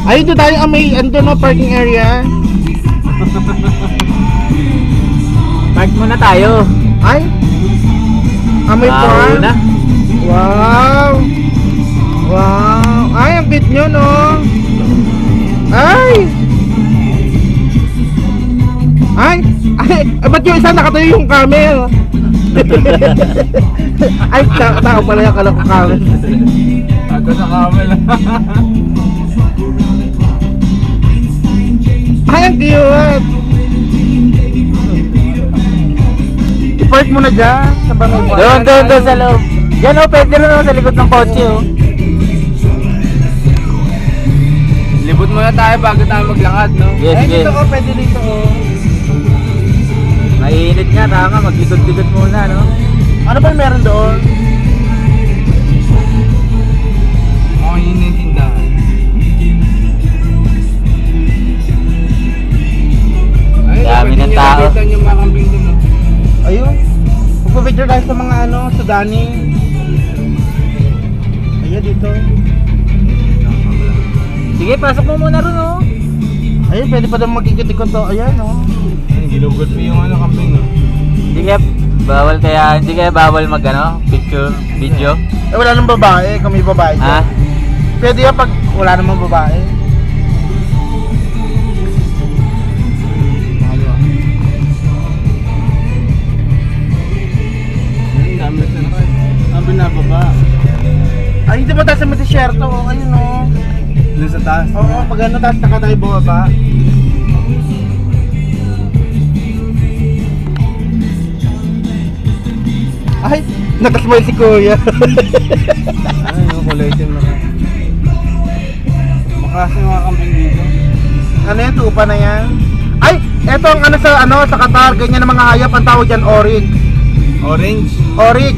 Ay, ito tayo may ando no parking area. Park muna tayo. Ay. May park. na. Wow. Wow. Ay, ang cute nyo no. Ay. Ay. Ay, ba't yung isa nakatayo yung camel? Ay, tao pala yung kala ko camel. Ako sa camel. Ay, ang cute. I-park mo na dyan sa bangay. Doon sa loob. Yan o, pwede rin sa likod ng kotse o. Libot muna tayo bago tayo maglakad, no? Yes, Ay, yes. dito ko, pwede dito ko. Mainit nga, tama. Maglikod-likod muna, no? Ano ba yung meron doon? Oo, yun yung tindahan. Ay, Dami pwede ng nyo tao. lapitan yung mga kambing dun, no? Ayun. Magpa-picture tayo sa mga ano, sa Dani. Ayun dito. Sige, pasok mo muna ron, oh. Ayun, pwede pa daw magkikit-ikot to. Ayan, oh. Ginugot mo yung ano, kambing, no? Hindi kaya bawal mag ano, picture, video. Eh, wala nang babae. Kami babae Ha? dyan. Pwede yan pag wala namang babae. Ang dami sa nakay. Ang binababa. Ay, hindi ba tayo sa may desierto? Oh, ayun, oh. Doon sa taas. Oo, pag ano, taas na ka tayo bumaba. Ay, nakasmile si Kuya. Ay, yung kulay itim na ka. Makas yung mga kambing dito. Ano yan, tupa na yan? Ay, eto ang ano sa Qatar, ganyan ng mga hayop, ang tawag dyan, oryx. Orange. Oryx.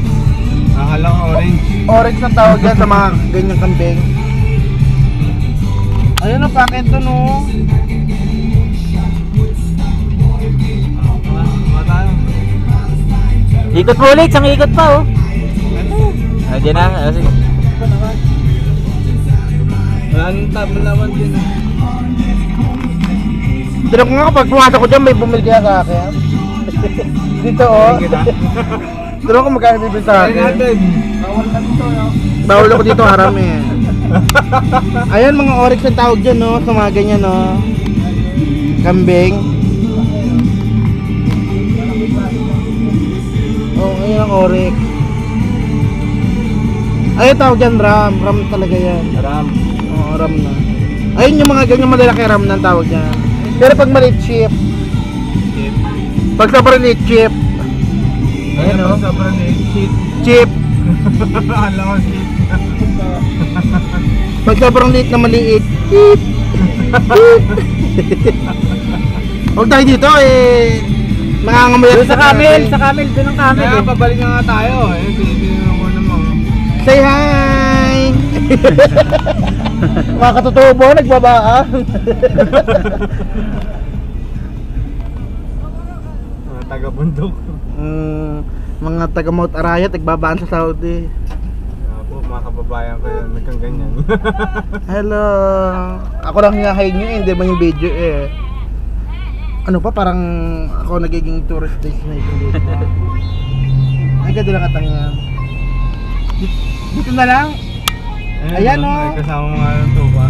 Akala ko orange. Oryx ang tawag dyan sa mga ganyang kambing. Ayun ang packet to, no? Mata. Ikot mo ulit, isang ikot pa, oh. Ah, dyan na. Ah, sige. Wala nang table naman din. Tinanong ko nga kapag pumasok ko dyan, may bumili kaya sa akin. Dito, oh. Tinanong ko magkano bibili sa Ay akin. natin. Bawal ako dito, haram eh. Ayan, mga oryx ang tawag dyan, no? Sa mga ganyan, no? Kambing. Oh, ayun ang oryx. Ayun tawag dyan, ram. Ram talaga yan. Ram. Oo, ram na. Ayun yung mga ganyan malalaki ram na ang tawag dyan. Pero pag maliit, chip. Chip. Pag sobrang liit, chip. Ayun Ayun, o. oh. Sobrang chip. Chip. Akala ko chip. Pag sobrang liit na maliit, chip. Chip. Huwag tayo dito eh. Mangangamuyan Doon sa camel, doon ang camel, Kaya eh. pabalik na nga tayo. Ayun, tinitingnan ko naman. Say hi! Mga katotoo mo, nagbabaan. Mga taga-bundok. Mga taga Mount Arayat, nagbabaan sa Saudi. Po, mga kababayan ko yun. May kang ganyan. Hello! Ako lang hinahay nyo eh, hindi ba yung video eh. Ano pa, parang ako nagiging tourist destination dito. Ay, ganda lang katanga. Dito na lang. Ayan, no? oh. May kasama mga ng tuba.